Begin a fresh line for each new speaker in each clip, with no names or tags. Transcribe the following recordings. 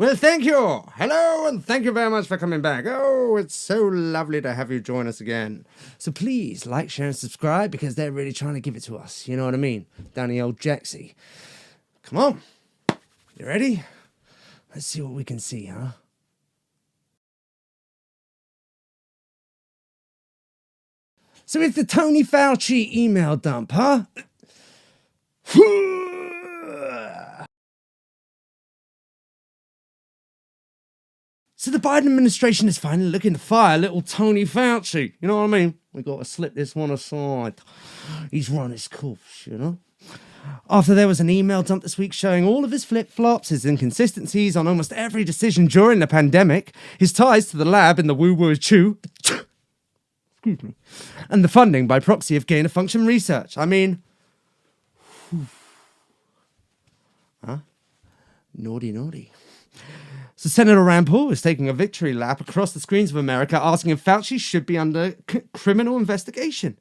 Well, thank you. Hello, and thank you very much for coming back. Oh, it's so lovely to have you join us again. So please like, share, and subscribe because they're really trying to give it to us. You know what I mean? Down the old Jaxie. Come on. You ready? Let's see what we can see, huh? So it's the Tony Fauci email dump, huh? So the Biden administration is finally looking to fire little Tony Fauci. You know what I mean? We got to slip this one aside. He's run his course, you know? After there was an email dump this week showing all of his flip-flops, his inconsistencies on almost every decision during the pandemic, his ties to the lab in the woo-woo chew, excuse me, and the funding by proxy of gain-of-function research. I mean, huh? Naughty, naughty. So Senator Rand Paul is taking a victory lap across the screens of America, asking if Fauci should be under criminal investigation,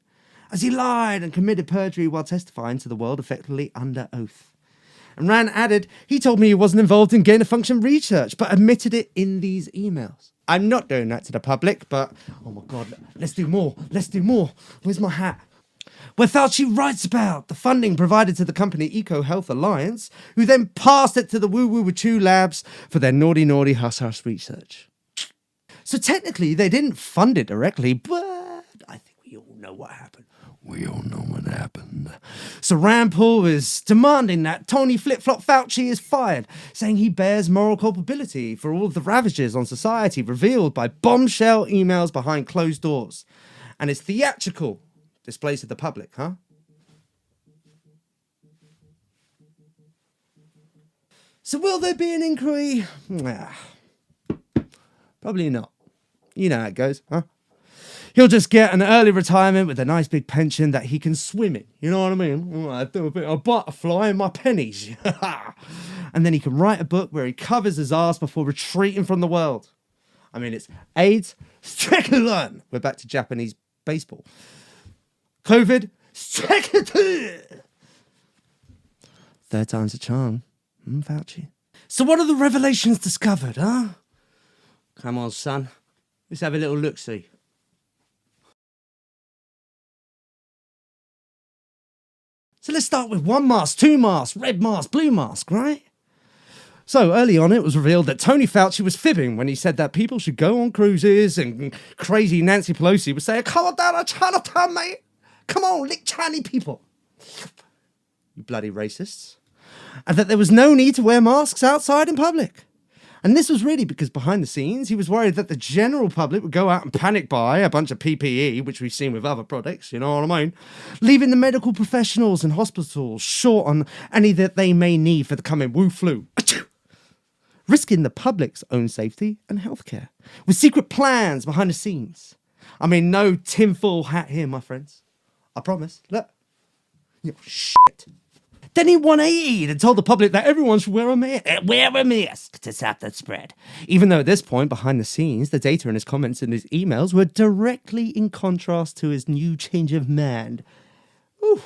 as he lied and committed perjury while testifying to the world effectively under oath. And Rand added, he told me he wasn't involved in gain-of-function research, but admitted it in these emails. I'm not doing that to the public, but, oh my God, let's do more. Let's do more. Where's my hat? Where Fauci writes about the funding provided to the company Eco Health Alliance, who then passed it to the woo-woo-woo-choo labs for their naughty, naughty, hush-hush research. So technically, they didn't fund it directly, but I think we all know what happened. We all know what happened. So Rand Paul is demanding that Tony Flip-Flop Fauci is fired, saying he bears moral culpability for all of the ravages on society revealed by bombshell emails behind closed doors. And it's theatrical displays to the public, huh? So will there be an inquiry? Probably not. You know how it goes, huh? He'll just get an early retirement with a nice big pension that he can swim in. You know what I mean? I do a bit of butterfly in my pennies. And then he can write a book where he covers his ass before retreating from the world. I mean, it's AIDS, second one. We're back to Japanese baseball. COVID, second. Third time's a charm. Fauci. So what are the revelations discovered, huh? Come on, son. Let's have a little look-see. So let's start with 1 mask, 2 masks, red mask, blue mask, right? So early on, it was revealed that Tony Fauci was fibbing when he said that people should go on cruises and crazy Nancy Pelosi would say, come on down to Chinatown, mate. Come on, lick Chinese people. You bloody racists. And that there was no need to wear masks outside in public. And this was really because behind the scenes, he was worried that the general public would go out and panic buy a bunch of PPE, which we've seen with other products, you know what I mean? Leaving the medical professionals and hospitals short on any that they may need for the coming Wu flu. Risking the public's own safety and healthcare. With secret plans behind the scenes. I mean, no tinfoil hat here, my friends. I promise. Look. You shit. Then he 180'd and told the public that everyone should wear a mask to stop the spread. Even though at this point, behind the scenes, the data in his comments and his emails were directly in contrast to his new change of mind. Ooh.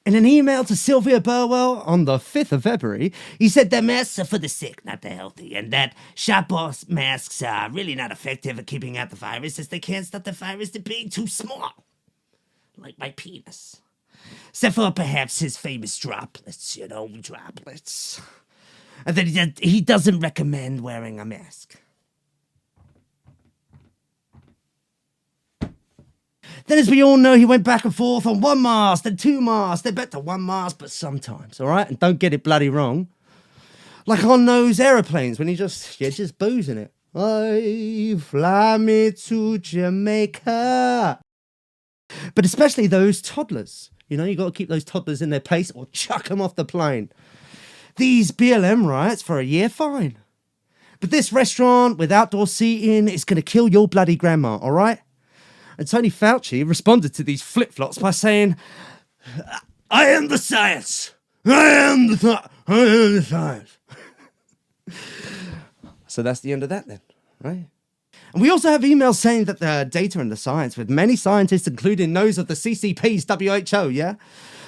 In an email to Sylvia Burwell on the 5th of February, he said that masks are for the sick, not the healthy, and that shop masks are really not effective at keeping out the virus as they can't stop the virus to being too small. Like my penis. Except for perhaps his famous droplets, you know, droplets. And then he doesn't recommend wearing a mask. Then, as we all know, he went back and forth on 1 mask, then 2 masks, then back to 1 mask, but sometimes, all right? And don't get it bloody wrong. Like on those aeroplanes when you're just boozing it. Oh, fly me to Jamaica. But especially those toddlers. You know, you got to keep those toddlers in their place or chuck them off the plane. These BLM riots for a year, fine. But this restaurant with outdoor seating is going to kill your bloody grandma, all right? And Tony Fauci responded to these flip-flops by saying, I am the science. I am the science. So that's the end of that then, right? And we also have emails saying that the data and the science with many scientists, including those of the CCP's WHO, yeah?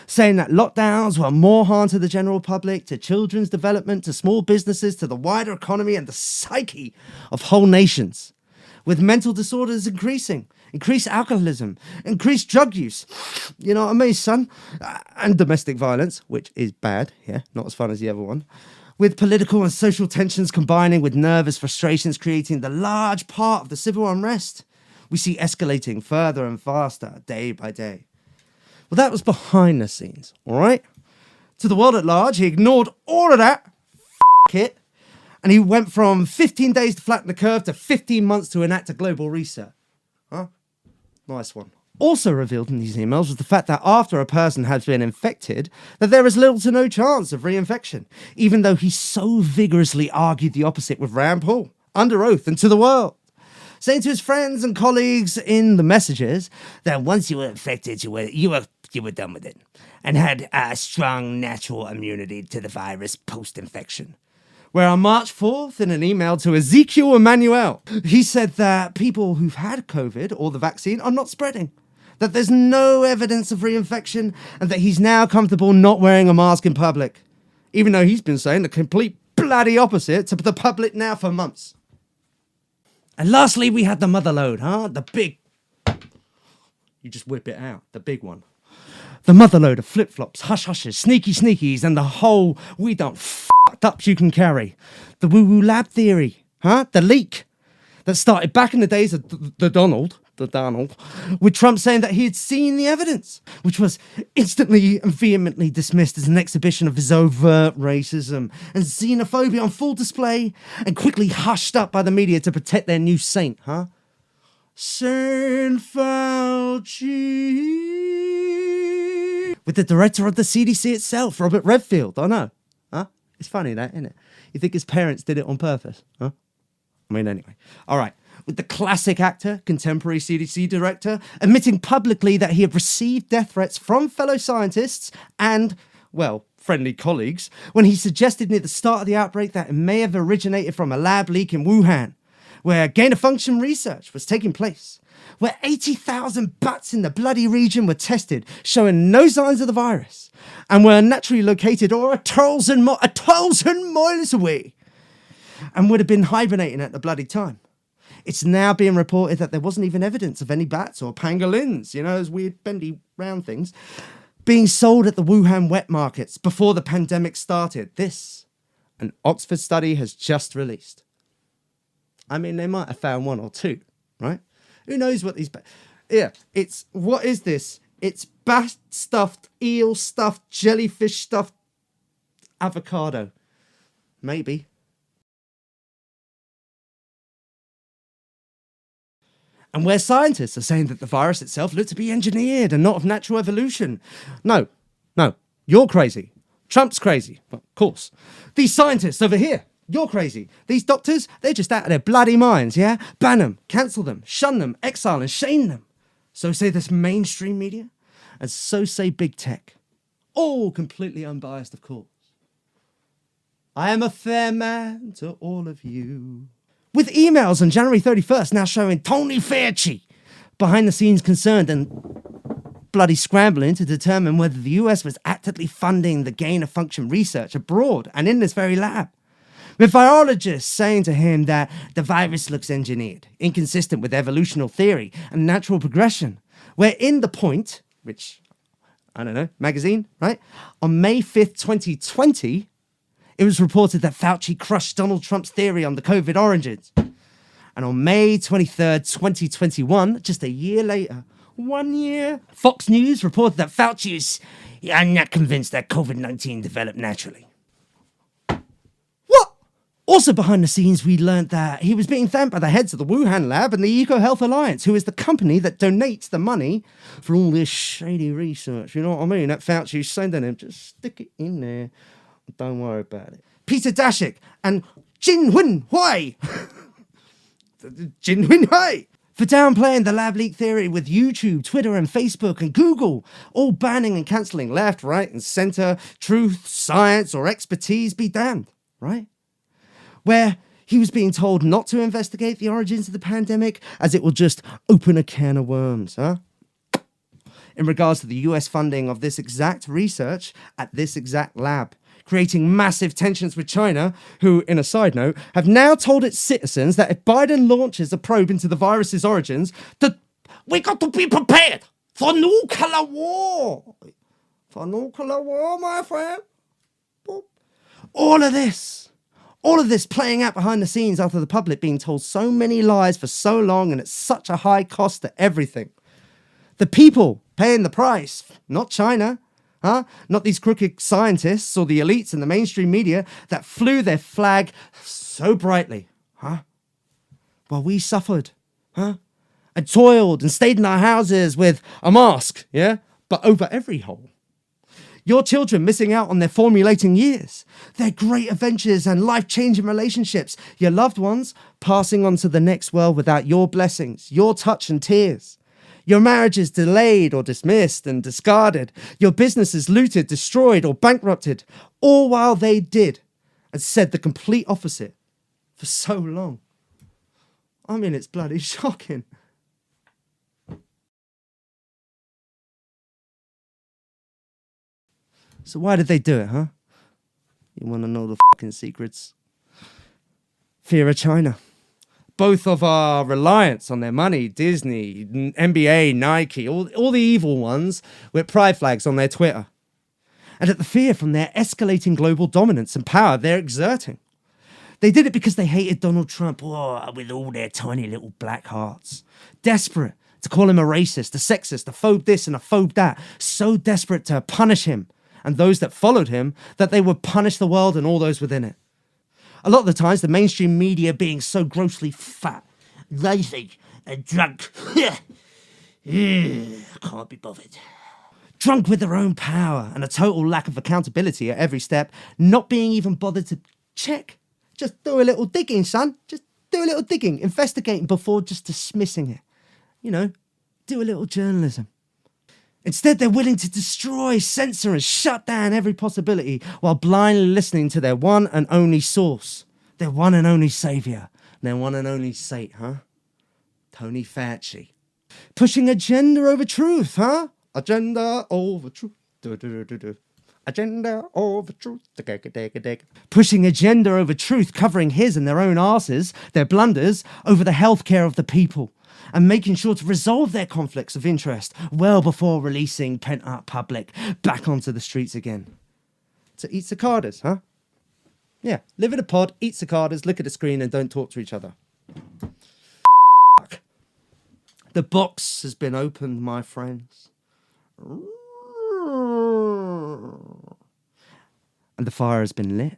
saying that lockdowns were more harm to the general public, to children's development, to small businesses, to the wider economy and the psyche of whole nations, with mental disorders increasing, increased alcoholism, increased drug use, you know what I mean, son? And domestic violence, which is bad, yeah, not as fun as the other one. With political and social tensions combining with nervous frustrations creating the large part of the civil unrest we see escalating further and faster day by day. Well, that was behind the scenes, all right? To the world at large, he ignored all of that, it, and he went from 15 days to flatten the curve to 15 months to enact a global reset. Huh? Nice one. Also revealed in these emails was the fact that after a person has been infected, that there is little to no chance of reinfection, even though he so vigorously argued the opposite with Rand Paul, under oath and to the world, saying to his friends and colleagues in the messages that once you were infected, you were done with it, and had a strong natural immunity to the virus post-infection. Where on March 4th, in an email to Ezekiel Emmanuel, he said that people who've had COVID or the vaccine are not spreading, that there's no evidence of reinfection, and that he's now comfortable not wearing a mask in public, even though he's been saying the complete bloody opposite to the public now for months. And lastly, we had the motherload, the big, you just whip it out, the big one. The motherload of flip-flops, hush-hushes, sneaky-sneakies, and the whole we don't fucked ups you can carry. The woo-woo lab theory, the leak that started back in the days of the Donald, with Trump saying that he had seen the evidence, which was instantly and vehemently dismissed as an exhibition of his overt racism and xenophobia on full display, and quickly hushed up by the media to protect their new saint, Saint Fauci. With the director of the CDC itself, Robert Redfield, I know. It's funny that, isn't it? You think his parents did it on purpose, I mean, anyway. All right. With the classic actor, contemporary CDC director, admitting publicly that he had received death threats from fellow scientists and, well, friendly colleagues, when he suggested near the start of the outbreak that it may have originated from a lab leak in Wuhan, where gain-of-function research was taking place, where 80,000 bats in the bloody region were tested, showing no signs of the virus, and were naturally located or a thousand miles away, and would have been hibernating at the bloody time. It's now being reported that there wasn't even evidence of any bats or pangolins, those weird bendy round things, being sold at the Wuhan wet markets before the pandemic started. This, an Oxford study has just released. I mean, they might have found one or two, right? Who knows what these... what is this? It's bat stuffed, eel stuffed, jellyfish stuffed avocado. Maybe. And where scientists are saying that the virus itself looked to be engineered and not of natural evolution. No, you're crazy. Trump's crazy. Well, of course. These scientists over here, you're crazy. These doctors, they're just out of their bloody minds, yeah? Ban them, cancel them, shun them, exile and shame them. So say this mainstream media, and so say big tech. All completely unbiased, of course. I am a fair man to all of you. With emails on January 31st now showing Tony Fauci behind the scenes concerned and bloody scrambling to determine whether the US was actively funding the gain-of-function research abroad and in this very lab. With virologists saying to him that the virus looks engineered, inconsistent with evolutionary theory and natural progression. Where in The Point, which, I don't know, magazine, right? On May 5th, 2020, it was reported that Fauci crushed Donald Trump's theory on the COVID origins. And on May 23rd, 2021, just a year later, 1 year, Fox News reported that Fauci is, I'm not convinced that COVID-19 developed naturally. What? Also behind the scenes, we learned that he was being thanked by the heads of the Wuhan lab and the EcoHealth Alliance, who is the company that donates the money for all this shady research. You know what I mean? That Fauci's sending him, just stick it in there. Don't worry about it. Peter Daszak and Jin-Hun Hui. Jin-Hun Hui. For downplaying the lab leak theory with YouTube, Twitter and Facebook and Google, all banning and cancelling left, right and centre, truth, science or expertise be damned, right? Where he was being told not to investigate the origins of the pandemic as it will just open a can of worms, in regards to the US funding of this exact research at this exact lab, creating massive tensions with China, who, in a side note, have now told its citizens that if Biden launches a probe into the virus's origins, that we got to be prepared for nuclear war. For nuclear war, my friend. All of this playing out behind the scenes after the public being told so many lies for so long and at such a high cost to everything. The people paying the price, not China, not these crooked scientists or the elites in the mainstream media that flew their flag so brightly, while we suffered, and toiled and stayed in our houses with a mask, but over every hole. Your children missing out on their formulating years, their great adventures and life-changing relationships, your loved ones passing on to the next world without your blessings, your touch and tears. Your marriages delayed or dismissed and discarded, your businesses looted, destroyed or bankrupted, all while they did and said the complete opposite for so long. I mean, it's bloody shocking. So why did they do it, You want to know the fucking secrets? Fear of China. Both of our reliance on their money, Disney, NBA, Nike, all the evil ones with pride flags on their Twitter. And at the fear from their escalating global dominance and power they're exerting. They did it because they hated Donald Trump, with all their tiny little black hearts. Desperate to call him a racist, a sexist, a phobe this and a phobe that. So desperate to punish him and those that followed him that they would punish the world and all those within it. A lot of the times, the mainstream media being so grossly fat, lazy, and drunk. Can't be bothered. Drunk with their own power and a total lack of accountability at every step, not being even bothered to check. Just do a little digging, son. Just do a little digging, investigating before just dismissing it. Do a little journalism. Instead, they're willing to destroy, censor, and shut down every possibility while blindly listening to their one and only source, their one and only savior, their one and only saint, Tony Fauci. Pushing agenda over truth, Agenda over truth. Agenda over truth. Pushing agenda over truth, covering his and their own arses, their blunders, over the healthcare of the people. And making sure to resolve their conflicts of interest well before releasing pent-up public back onto the streets again. To eat cicadas, Yeah, live in a pod, eat cicadas, look at the screen and don't talk to each other. The box has been opened, my friends. And the fire has been lit.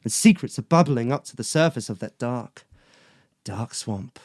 And secrets are bubbling up to the surface of that dark, dark swamp.